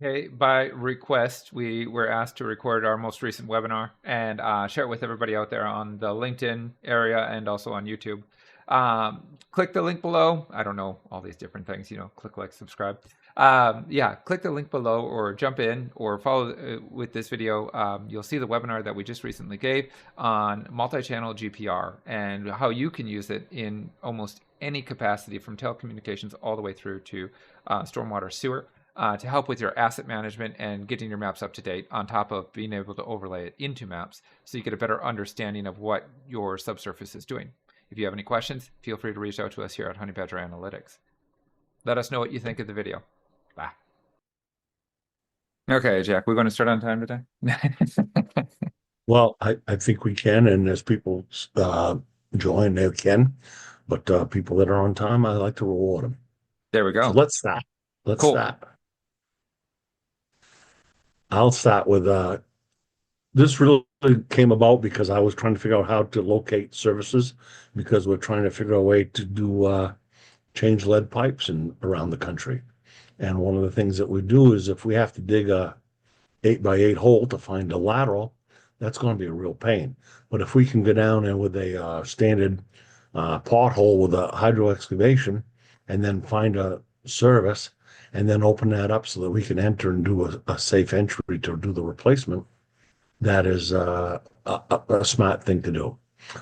Hey, by request, we were asked to record our most recent webinar and share it with everybody out there on the LinkedIn area and also on YouTube. Click the link below. I don't know all these different things, click like, subscribe. Yeah, click the link below or jump in or follow with this video. You'll see the webinar that we just recently gave on multi-channel GPR and how you can use it in almost any capacity from telecommunications all the way through to stormwater sewer. To help with your asset management and getting your maps up to date, on top of being able to overlay it into maps so you get a better understanding of what your subsurface is doing. If you have any questions, feel free to reach out to us here at Honey Badger Analytics. Let us know what you think of the video. Bye. Okay, Jack, we're going to start on time today. Well, I think we can, and as people join, they can. But people that are on time, I like to reward them. There we So go. let's start. Let's Cool. start. I'll start with this really came about because I was trying to figure out how to locate services because we're trying to figure out a way to do change lead pipes around the country. And one of the things that we do is if we have to dig a 8x8 hole to find a lateral, that's going to be a real pain. But if we can go down and with a standard pothole with a hydro excavation and then find a service and then open that up so that we can enter and do a safe entry to do the replacement, that is a smart thing to do.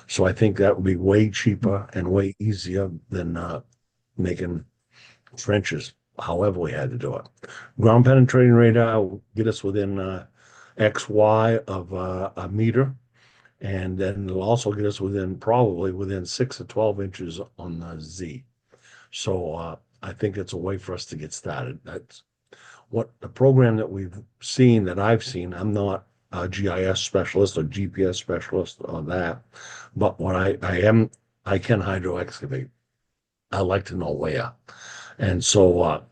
So I think that would be way cheaper and way easier than making trenches, however we had to do it. Ground penetrating radar will get us within XY of a meter, and then it'll also get us probably within 6 to 12 inches on the Z. So I think it's a way for us to get started. That's what the program that I've seen. I'm not a GIS specialist or GPS specialist on that, but what I am, I can hydro excavate. I like to know where. And so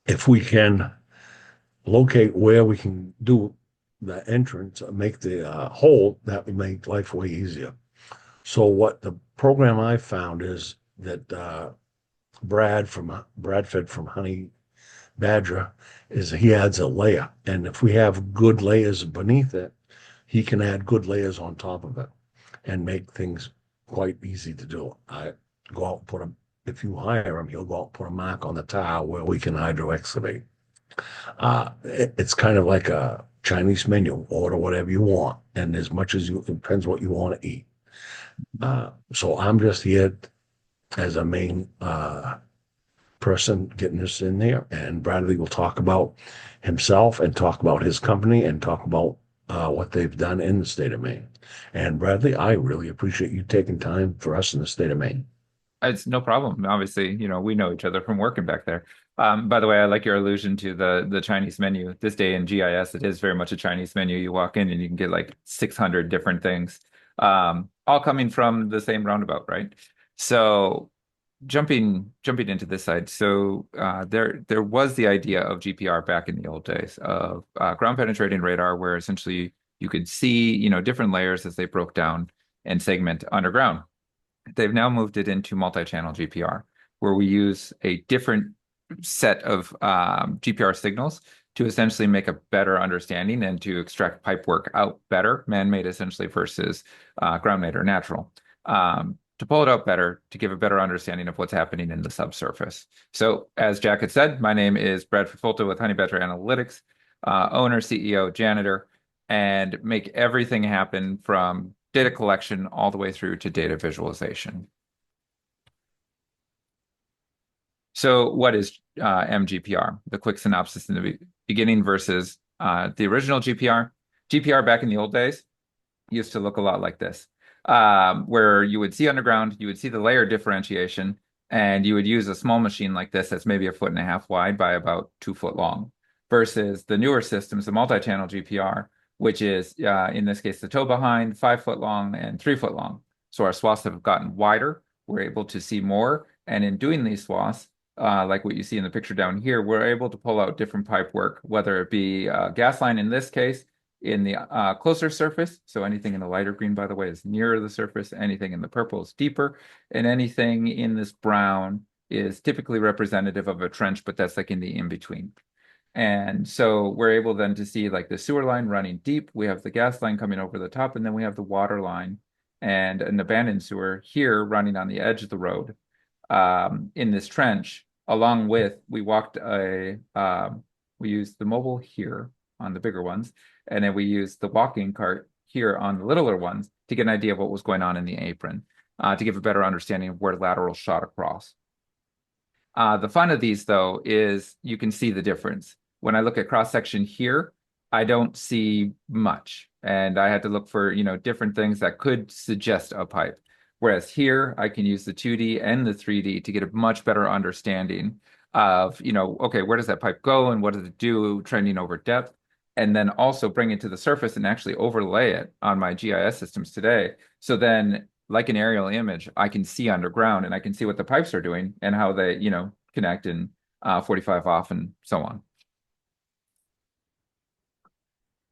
if we can locate where we can do the entrance, make the hole, that would make life way easier. So what the program I found is that Bradford from Honey Badger is he adds a layer. And if we have good layers beneath it, he can add good layers on top of it and make things quite easy to do. I go out and if you hire him, he'll go out and put a mark on the tile where we can hydro excavate. It's kind of like a Chinese menu, order whatever you want. And as much as it depends what you want to eat. So I'm just here as a main person getting this in there. And Bradley will talk about himself and talk about his company and talk about what they've done in the state of Maine. And Bradley, I really appreciate you taking time for us in the state of Maine. It's no problem. Obviously, we know each other from working back there. By the way, I like your allusion to the Chinese menu. This day in GIS, it is very much a Chinese menu. You walk in and you can get like 600 different things, all coming from the same roundabout, right? So jumping into this side, so there was the idea of GPR back in the old days of ground penetrating radar, where essentially you could see different layers as they broke down and segment underground. They've now moved it into multi-channel GPR, where we use a different set of GPR signals to essentially make a better understanding and to extract pipe work out better, man-made essentially versus ground-made or natural. To pull it out better, to give a better understanding of what's happening in the subsurface. So as Jack had said, my name is Brad Fulta with Honey Badger Analytics, owner, CEO, janitor, and make everything happen from data collection all the way through to data visualization. So what is mGPR? The quick synopsis in the beginning versus the original GPR. GPR back in the old days used to look a lot like this, where you would see underground, you would see the layer differentiation, and you would use a small machine like this that's maybe 1.5 feet wide by about 2 foot long, versus the newer systems, the multi-channel GPR, which is, in this case, the toe behind, 5 foot long and 3 foot long. So our swaths have gotten wider. We're able to see more. And in doing these swaths, like what you see in the picture down here, we're able to pull out different pipe work, whether it be gas line in this case, in the closer surface. So anything in the lighter green, by the way, is nearer the surface. Anything in the purple is deeper. And anything in this brown is typically representative of a trench, but that's like in the in-between. And so we're able then to see like the sewer line running deep. We have the gas line coming over the top, and then we have the water line and an abandoned sewer here running on the edge of the road in this trench. Along with, we used the mobile here on the bigger ones, and then we used the walking cart here on the littler ones to get an idea of what was going on in the apron, to give a better understanding of where lateral shot across. The fun of these, though, is you can see the difference. When I look at cross section here, I don't see much, and I had to look for, different things that could suggest a pipe. Whereas here, I can use the 2D and the 3D to get a much better understanding of, okay, where does that pipe go and what does it do trending over depth? And then also bring it to the surface and actually overlay it on my GIS systems today. So then like an aerial image, I can see underground and I can see what the pipes are doing and how they, connect in 45 off and so on.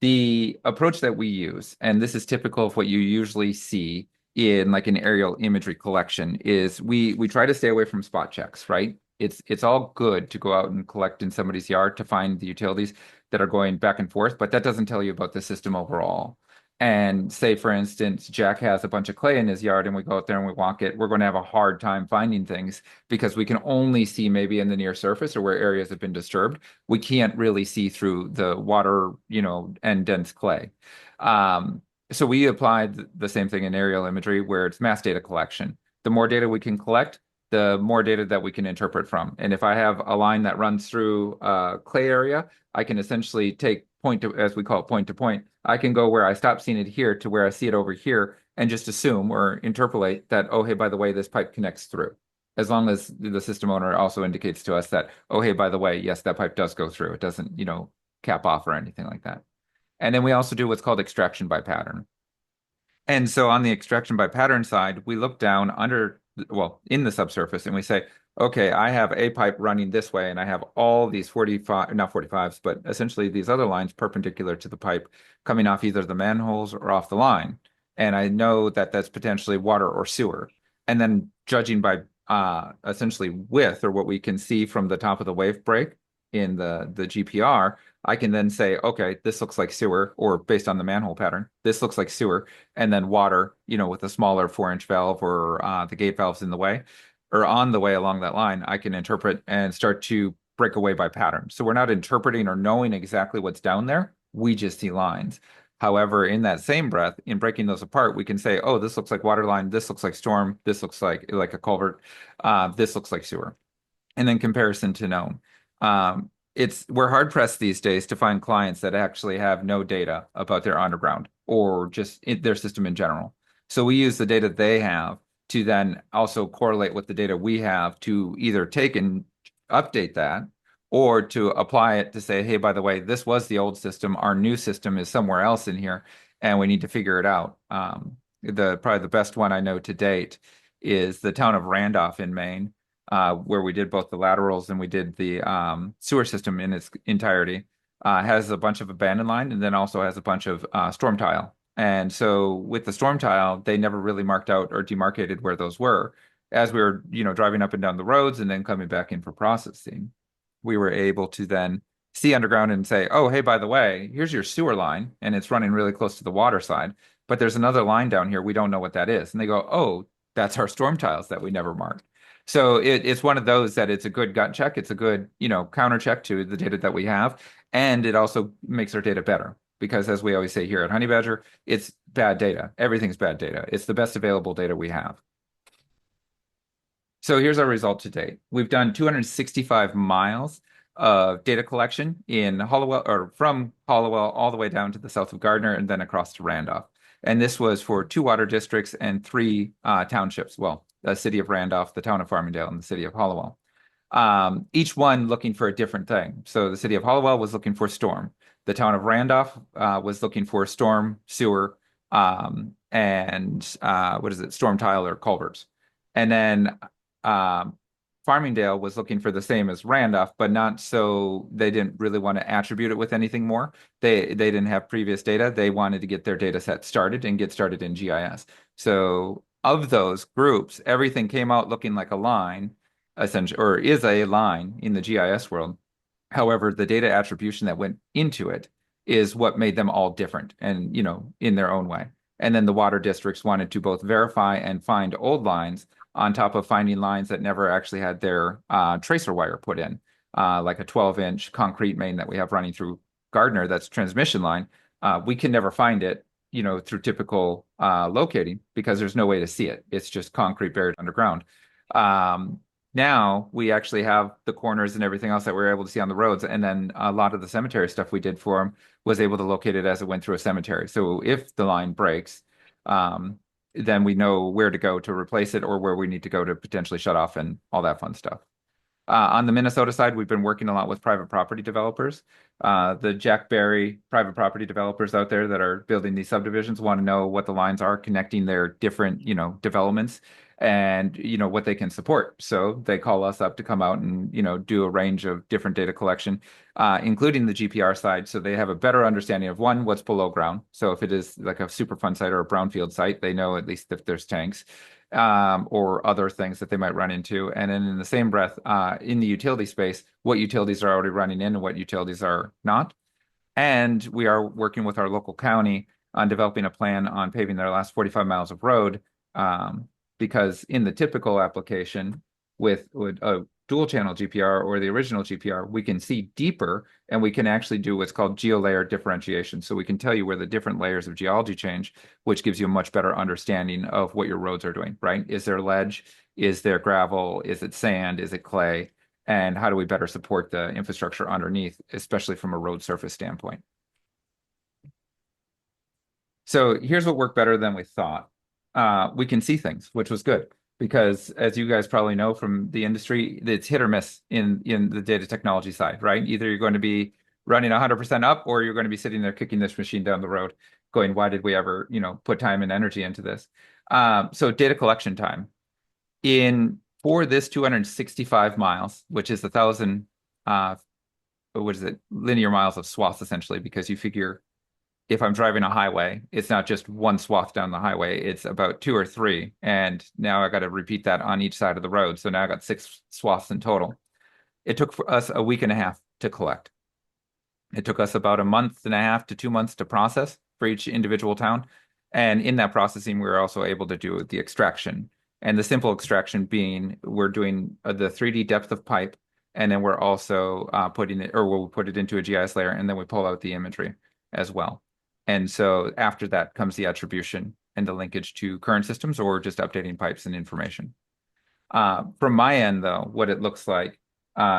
The approach that we use, and this is typical of what you usually see in like an aerial imagery collection, is we try to stay away from spot checks, right? It's all good to go out and collect in somebody's yard to find the utilities that are going back and forth, but that doesn't tell you about the system overall. And say, for instance, Jack has a bunch of clay in his yard and we go out there and we walk it, we're going to have a hard time finding things because we can only see maybe in the near surface or where areas have been disturbed. We can't really see through the water, and dense clay. So we applied the same thing in aerial imagery where it's mass data collection. The more data we can collect, the more data that we can interpret from. And if I have a line that runs through a clay area, I can essentially take point to, as we call it, point to point. I can go where I stop seeing it here to where I see it over here and just assume or interpolate that, oh, hey, by the way, this pipe connects through. As long as the system owner also indicates to us that, oh, hey, by the way, yes, that pipe does go through. It doesn't, cap off or anything like that. And then we also do what's called extraction by pattern. And so on the extraction by pattern side, we look down under, well, in the subsurface and we say, okay, I have a pipe running this way and I have all these 45, not 45s, but essentially these other lines perpendicular to the pipe coming off either the manholes or off the line. And I know that that's potentially water or sewer. And then judging by essentially width or what we can see from the top of the wave break in the GPR, I can then say, okay, this looks like sewer, or based on the manhole pattern, this looks like sewer, and then water, with a smaller 4-inch valve or the gate valves in the way or on the way along that line, I can interpret and start to break away by pattern. So we're not interpreting or knowing exactly what's down there. We just see lines. However, in that same breath, in breaking those apart, we can say, oh, this looks like water line, this looks like storm, this looks like a culvert, this looks like sewer. And then comparison to known. We're hard pressed these days to find clients that actually have no data about their underground or just their system in general. So we use the data they have to then also correlate with the data we have to either take and update that or to apply it to say, hey, by the way, this was the old system. Our new system is somewhere else in here, and we need to figure it out. Probably the best one I know to date is the town of Randolph in Maine, where we did both the laterals and we did the sewer system in its entirety. Has a bunch of abandoned line and then also has a bunch of storm tile. And so with the storm tile, they never really marked out or demarcated where those were. As we were, driving up and down the roads and then coming back in for processing, we were able to then see underground and say, oh, hey, by the way, here's your sewer line, and it's running really close to the water side, but there's another line down here. We don't know what that is. And they go, oh, that's our storm tiles that we never marked. So it's one of those that it's a good gut check. It's a good, counter check to the data that we have. And it also makes our data better because as we always say here at Honey Badger, it's bad data. Everything's bad data. It's the best available data we have. So here's our result to date. We've done 265 miles of data collection in Hollowell or from Hollowell all the way down to the south of Gardner and then across to Randolph. And this was for 2 water districts and 3 townships. Well, the city of Randolph, the town of Farmingdale, and the city of Hollowell. Each one looking for a different thing. So the city of Hollowell was looking for storm. The town of Randolph was looking for storm, sewer, and storm tile or culverts. And then Farmingdale was looking for the same as Randolph, but not so they didn't really want to attribute it with anything more. They didn't have previous data. They wanted to get their data set started and get started in GIS. So of those groups, everything came out looking like a line, essentially, or is a line in the GIS world. However, the data attribution that went into it is what made them all different and, in their own way. And then the water districts wanted to both verify and find old lines on top of finding lines that never actually had their tracer wire put in, like a 12-inch concrete main that we have running through Gardner, that's transmission line. We can never find it, through typical locating because there's no way to see it. It's just concrete buried underground. Um, Now we actually have the corners and everything else that we are able to see on the roads. And then a lot of the cemetery stuff we did for them was able to locate it as it went through a cemetery. So if the line breaks, um, then we know where to go to replace it or where we need to go to potentially shut off and all that fun stuff. On the Minnesota side, we've been working a lot with private property developers. The Jack Berry private property developers out there that are building these subdivisions want to know what the lines are connecting their different, developments and, what they can support. So they call us up to come out and, do a range of different data collection, including the GPR side. So they have a better understanding of one, what's below ground. So if it is like a Superfund site or a brownfield site, they know at least if there's tanks or other things that they might run into. And then in the same breath, in the utility space, what utilities are already running in and what utilities are not. And we are working with our local county on developing a plan on paving their last 45 miles of road. Because in the typical application with a dual channel GPR or the original GPR, we can see deeper and we can actually do what's called geolayer differentiation. So we can tell you where the different layers of geology change, which gives you a much better understanding of what your roads are doing, right? Is there ledge? Is there gravel? Is it sand? Is it clay? And how do we better support the infrastructure underneath, especially from a road surface standpoint? So here's what worked better than we thought. We can see things, which was good because as you guys probably know from the industry, it's hit or miss in the data technology side, right? Either you're going to be running 100% up or you're going to be sitting there kicking this machine down the road going, why did we ever, put time and energy into this? So data collection time for this 265 miles, which is 1,000, what is it, linear miles of swaths essentially, because you figure if I'm driving a highway, it's not just one swath down the highway, it's about two or three. And now I got to repeat that on each side of the road. So now I got 6 swaths in total. It took for us a week and a half to collect. It took us about a month and a half to 2 months to process for each individual town. And in that processing, we were also able to do the extraction. And the simple extraction being we're doing the 3D depth of pipe, and then we're also putting it, or we'll put it into a GIS layer, and then we pull out the imagery as well. And so after that comes the attribution and the linkage to current systems or just updating pipes and information. From my end, though, what it looks like,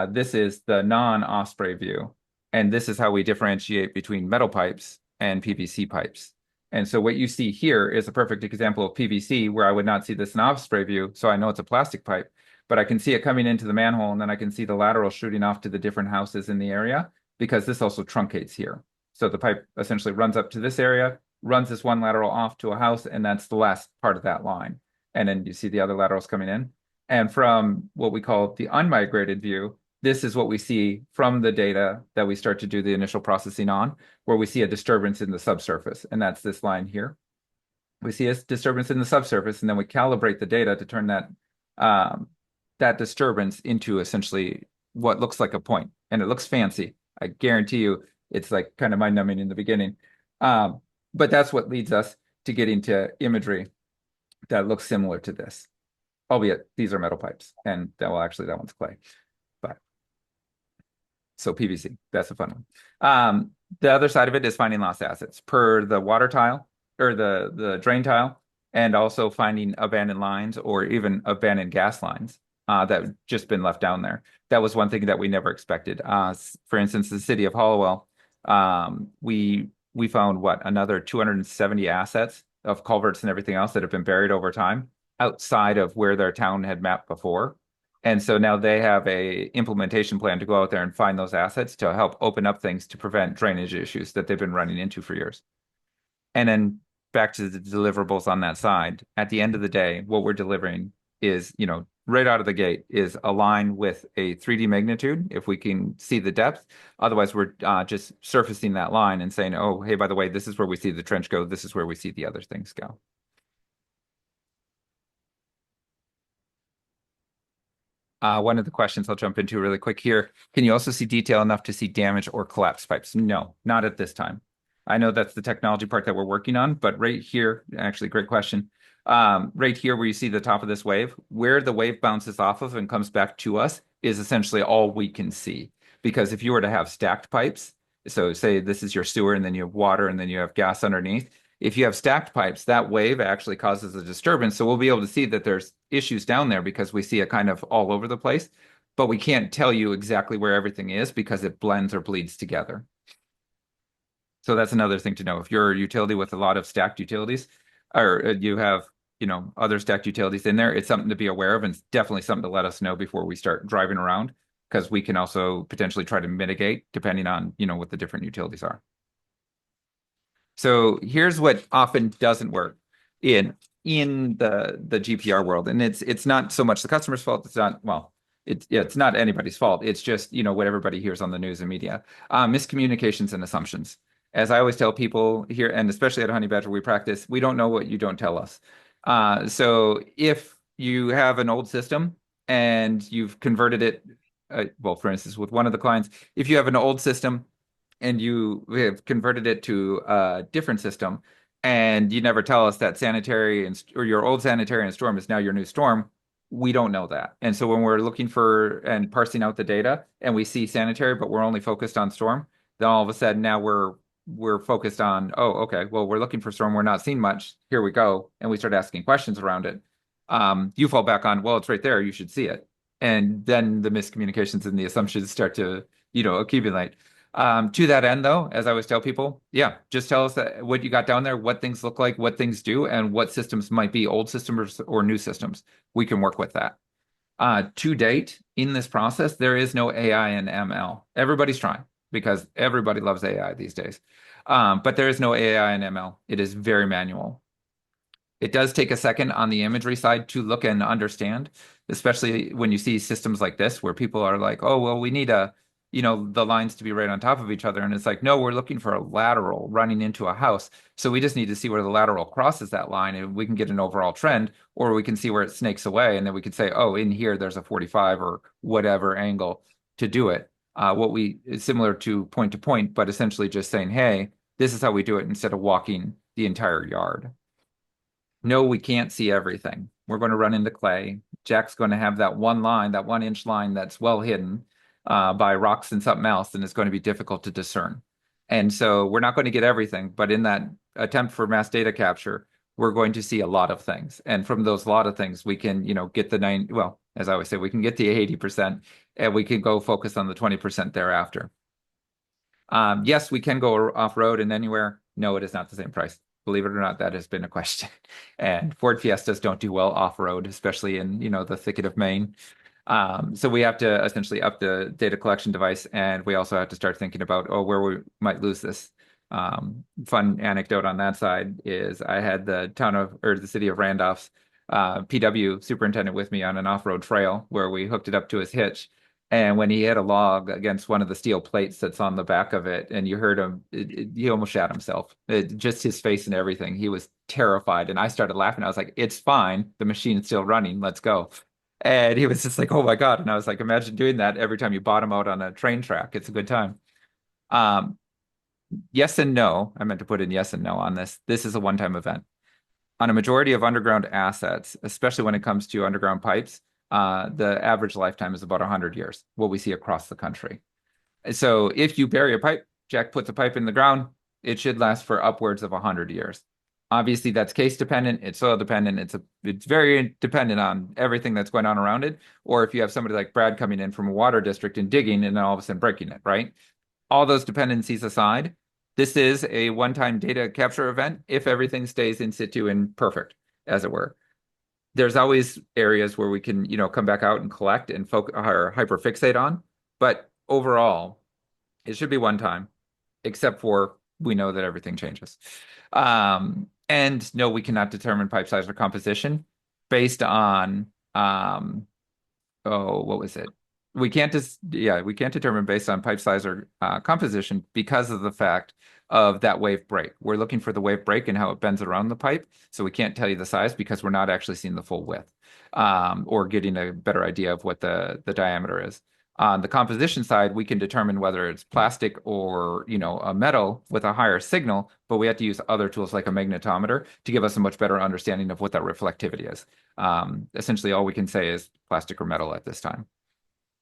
this is the non-Osprey view. And this is how we differentiate between metal pipes and PVC pipes. And so what you see here is a perfect example of PVC where I would not see this in Osprey view. So I know it's a plastic pipe, but I can see it coming into the manhole and then I can see the lateral shooting off to the different houses in the area because this also truncates here. So the pipe essentially runs up to this area, runs this one lateral off to a house, and that's the last part of that line. And then you see the other laterals coming in. And from what we call the unmigrated view, this is what we see from the data that we start to do the initial processing on, where we see a disturbance in the subsurface. And that's this line here. We see a disturbance in the subsurface, and then we calibrate the data to turn that disturbance into essentially what looks like a point. And it looks fancy. I guarantee you it's like kind of mind-numbing in the beginning. But that's what leads us to getting to imagery that looks similar to this, albeit these are metal pipes. And that one's clay. But so PVC, that's a fun one. The other side of it is finding lost assets per the water tile or the drain tile, and also finding abandoned lines or even abandoned gas lines that just been left down there. That was one thing that we never expected. For instance, the city of Hollowell, we found another 270 assets of culverts and everything else that have been buried over time outside of where their town had mapped before. And so now they have a implementation plan to go out there and find those assets to help open up things to prevent drainage issues that they've been running into for years. And then back to the deliverables on that side, at the end of the day, what we're delivering is, right out of the gate is a line with a 3D magnitude, if we can see the depth. Otherwise, we're just surfacing that line and saying, oh, hey, by the way, this is where we see the trench go. This is where we see the other things go. One of the questions I'll jump into really quick here. Can you also see detail enough to see damage or collapsed pipes? No, not at this time. I know that's the technology part that we're working on, but right here, actually, great question. Right here, where you see the top of this wave, where the wave bounces off of and comes back to us is essentially all we can see. Because if you were to have stacked pipes, so say this is your sewer and then you have water and then you have gas underneath, if you have stacked pipes, that wave actually causes a disturbance. So we'll be able to see that there's issues down there because we see it kind of all over the place, but we can't tell you exactly where everything is because it blends or bleeds together. So that's another thing to know. If you're a utility with a lot of stacked utilities, or you have, other stacked utilities in there, it's something to be aware of, and it's definitely something to let us know before we start driving around, because we can also potentially try to mitigate depending on, what the different utilities are. So here's what often doesn't work in the GPR world, and it's not so much the customer's fault. It's not well, it's not anybody's fault. It's just what everybody hears on the news and media. Miscommunications and assumptions. As I always tell people here, and especially at Honey Badger, we practice. We don't know what you don't tell us. So if you have an old system and you've converted it, well, for instance, with one of the clients, if you have an old system and you have converted it to a different system and you never tell us that sanitary or your old sanitary and storm is now your new storm, we don't know that. And so when we're looking for and parsing out the data and we see sanitary, but we're only focused on storm, then all of a sudden now we're focused on, oh, okay, well, we're looking for storm, we're not seeing much. Here we go. And we start asking questions around it. You fall back on, well, it's right there, you should see it. And then the miscommunications and the assumptions start to, accumulate. To that end, though, as I always tell people, yeah, just tell us what you got down there, what things look like, what things do, and what systems might be old systems or new systems. We can work with that. To date, in this process, there is no AI and ML. Everybody's trying because everybody loves AI these days. But there is no AI and ML. It is very manual. It does take a second on the imagery side to look and understand, especially when you see systems like this where people are like, oh, well, we need the lines to be right on top of each other. And it's like, no, we're looking for a lateral running into a house. So we just need to see where the lateral crosses that line and we can get an overall trend, or we can see where it snakes away. And then we could say, oh, in here, there's a 45 or whatever angle to do it. Is similar to point, but essentially just saying, hey, this is how we do it instead of walking the entire yard. No, we can't see everything. We're going to run into clay. Jack's going to have that one line, that 1 inch line that's well hidden by rocks and something else, and it's going to be difficult to discern. And so we're not going to get everything, but in that attempt for mass data capture, we're going to see a lot of things. And from those lot of things, we can, get well, as I always say, we can get the 80% and we can go focus on the 20% thereafter. Yes, we can go off-road and anywhere. No, it is not the same price. Believe it or not, that has been a question. And Ford Fiestas don't do well off-road, especially in, the thicket of Maine. So we have to essentially up the data collection device, and we also have to start thinking about, where we might lose this. Fun anecdote on that side is I had the city of Randolph's PW superintendent with me on an off-road trail where we hooked it up to his hitch. And when he hit a log against one of the steel plates that's on the back of it, and you heard him, he almost shat himself. Just his face and everything. He was terrified. And I started laughing. I was like, it's fine. The machine's still running. Let's go. And he was just like, oh my God. And I was like, imagine doing that every time you bottom out on a train track. It's a good time. Um, yes and no. I meant to put in yes and no on this. This is a one-time event. On a majority of underground assets, especially when it comes to underground pipes, the average lifetime is about 100 years, what we see across the country. So if you bury a pipe, Jack puts a pipe in the ground, it should last for upwards of 100 years. Obviously, that's case dependent, it's soil dependent, it's very dependent on everything that's going on around it. Or if you have somebody like Brad coming in from a water district and digging and then all of a sudden breaking it, right? All those dependencies aside, this is a one-time data capture event if everything stays in situ and perfect, as it were. There's always areas where we can, come back out and collect and focus or hyperfixate on. But overall, it should be one time, except for we know that everything changes. And no, we cannot determine pipe size or composition based on, what was it? We can't determine based on pipe size or composition because of the fact of that wave break. We're looking for the wave break and how it bends around the pipe. So we can't tell you the size because we're not actually seeing the full width, or getting a better idea of what the diameter is. On the composition side, we can determine whether it's plastic or, a metal with a higher signal, but we have to use other tools like a magnetometer to give us a much better understanding of what that reflectivity is. Essentially, all we can say is plastic or metal at this time.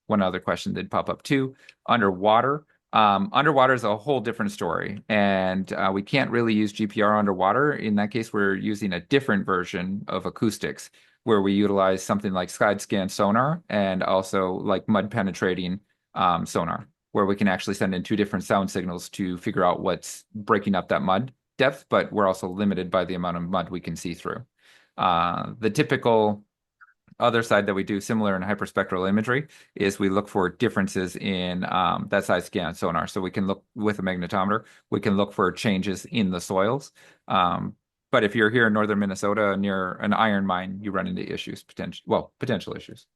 One other question did pop up too. Underwater. Underwater is a whole different story, and we can't really use GPR underwater. In that case, we're using a different version of acoustics, where we utilize something like side scan sonar and also like mud penetrating sonar, where we can actually send in two different sound signals to figure out what's breaking up that mud depth, but we're also limited by the amount of mud we can see through. The typical other side that we do similar in hyperspectral imagery is we look for differences in that side scan sonar. So we can look with a magnetometer, we can look for changes in the soils. But if you're here in northern Minnesota near an iron mine, you run into issues, potential issues.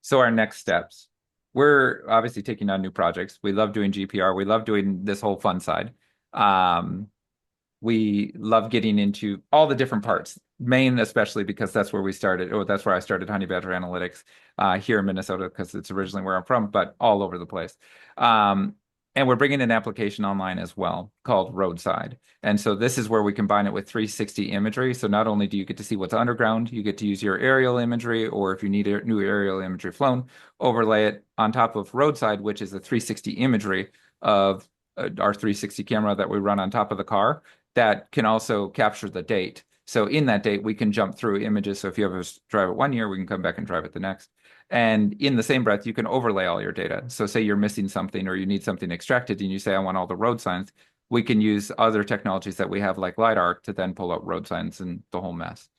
So our next steps, we're obviously taking on new projects. We love doing GPR. We love doing this whole fun side. We love getting into all the different parts, Maine especially because that's where we started, or that's where I started Honey Badger Analytics here in Minnesota because it's originally where I'm from, but all over the place. And we're bringing an application online as well called Roadside. And so this is where we combine it with 360 imagery. So not only do you get to see what's underground, you get to use your aerial imagery, or if you need new aerial imagery flown, overlay it on top of Roadside, which is the 360 imagery of our 360 camera that we run on top of the car that can also capture the date. So in that date, we can jump through images. So if you ever drive it one year, we can come back and drive it the next. And in the same breath, you can overlay all your data. So say you're missing something or you need something extracted and you say, I want all the road signs. We can use other technologies that we have like LiDAR to then pull out road signs and the whole mess.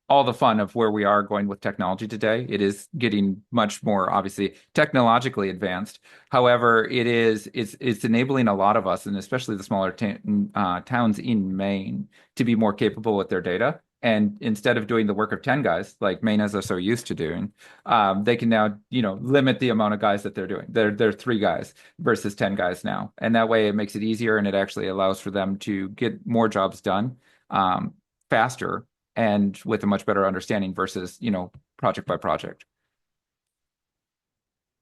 All the fun of where we are going with technology today. It is getting much more obviously technologically advanced. However, it's enabling a lot of us, and especially the smaller towns in Maine, to be more capable with their data. And instead of doing the work of 10 guys, like Maine is so used to doing, they can now, limit the amount of guys that they're doing. They're 3 guys versus 10 guys now. And that way it makes it easier and it actually allows for them to get more jobs done faster and with a much better understanding versus, project by project.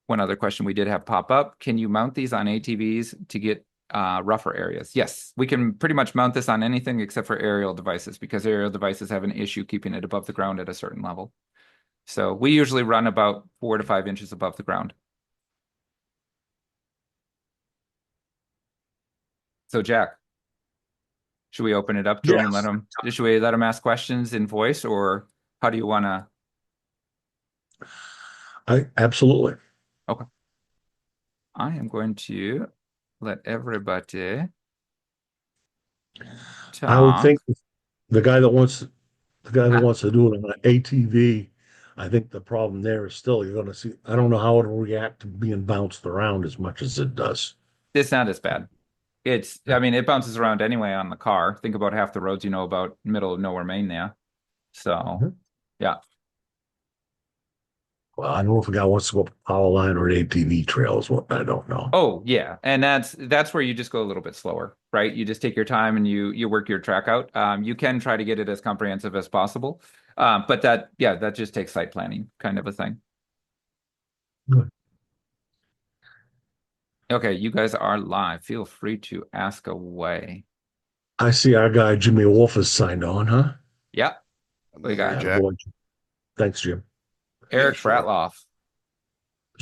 One other question we did have pop up, can you mount these on ATVs to get rougher areas? Yes, we can pretty much mount this on anything except for aerial devices because aerial devices have an issue keeping it above the ground at a certain level. So we usually run about 4 to 5 inches above the ground. So Jack, should we open it up to him and should we let him ask questions in voice, or how do you want to? Absolutely. Okay. I am going to let everybody I would talk. think the guy that wants to do it on an ATV, I think the problem there is still you're going to see. I don't know how it'll react to being bounced around as much as it does. It's not as bad. I mean, it bounces around anyway on the car. Think about half the roads you know about middle of nowhere Maine there. So, Mhm. yeah. Well, I don't know if a guy wants to go up a power line or an ATV trail is what I don't know. Oh, yeah. And that's where you just go a little bit slower, right? You just take your time and you work your track out. You can try to get it as comprehensive as possible. But that just takes site planning kind of a thing. Good. Okay, you guys are live. Feel free to ask away. I see our guy Jimmy Wolf is signed on, huh? Yeah, I'm we here, got Jack. Attaboy. Thanks, Jim. Yeah, Eric sure. Bratloff.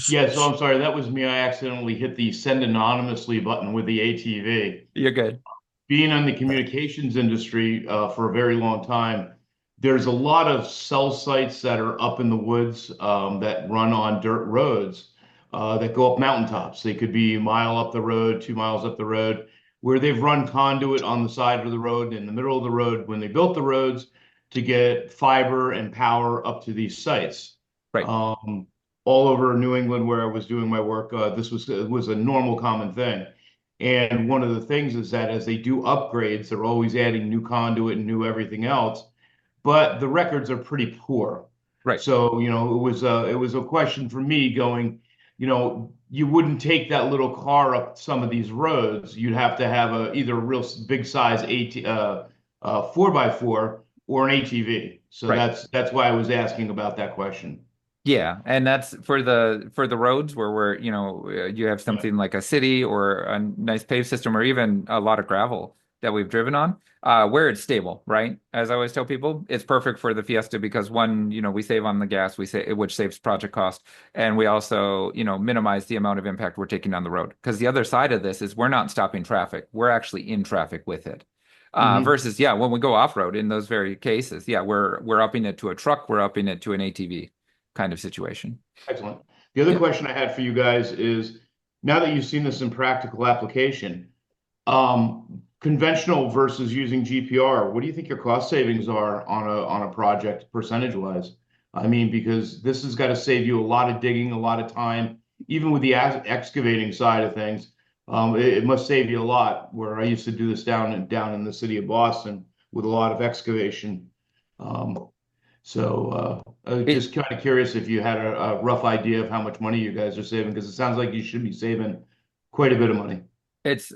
Yeah, so I'm sorry, that was me. I accidentally hit the send anonymously button with the ATV. You're good. Being in the communications industry for a very long time, there's a lot of cell sites that are up in the woods that run on dirt roads that go up mountaintops. They could be a mile up the road, 2 miles up the road, where they've run conduit on the side of the road, in the middle of the road when they built the roads to get fiber and power up to these sites. Right. All over New England where I was doing my work, this was a normal common thing. And one of the things is that as they do upgrades, they're always adding new conduit and new everything else, but the records are pretty poor. Right. So, it was a question for me going, you wouldn't take that little car up some of these roads. You'd have to have either a real big size 4x4 or an ATV. So Right. that's why I was asking about that question. Yeah, and that's for the roads where you have Yeah. something like a city or a nice paved system or even a lot of gravel that we've driven on, where it's stable, right? As I always tell people, it's perfect for the Fiesta because one, we save on the gas, which saves project cost, and we also, minimize the amount of impact we're taking on the road. Because the other side of this is we're not stopping traffic, we're actually in traffic with it. Hmm. Versus, yeah, when we go off-road in those very cases, yeah, we're upping it to a truck, we're upping it to an ATV kind of situation. Excellent. The other Yeah. question I had for you guys is, now that you've seen this in practical application, conventional versus using GPR, what do you think your cost savings are on a project percentage wise? I mean, because this has got to save you a lot of digging, a lot of time, even with the excavating side of things. It must save you a lot. Where I used to do this down in the city of Boston with a lot of excavation. Um, It just kind of curious if you had a rough idea of how much money you guys are saving, because it sounds like you should be saving quite a bit of money.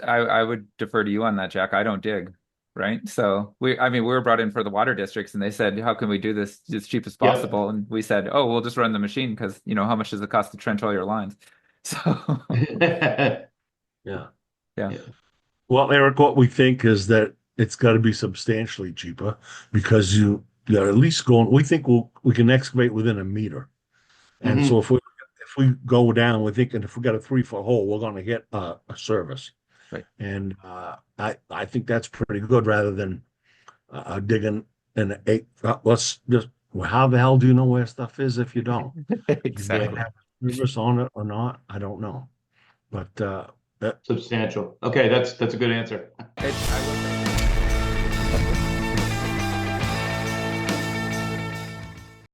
I would defer to you on that, Jack. I don't dig, right? So I mean, we were brought in for the water districts and they said, how can we do this as cheap as Yep. possible? And we said, oh, we'll just run the machine because, how much does it cost to trench all your lines? So Yeah. yeah. Yeah. Well, Eric, what we think is that it's got to be substantially cheaper because you're at least going. We think we can excavate within a meter, and so Hmm. if we go down, we're thinking if we got a 3 foot hole, we're going to hit a service, Right. and I think that's pretty good rather than digging an eight. Let's just. Well, how the hell do you know where stuff is if you don't? You might Yeah. Exactly. have a service on it or not. I don't know, but Substantial. Okay, that's a good answer. I will say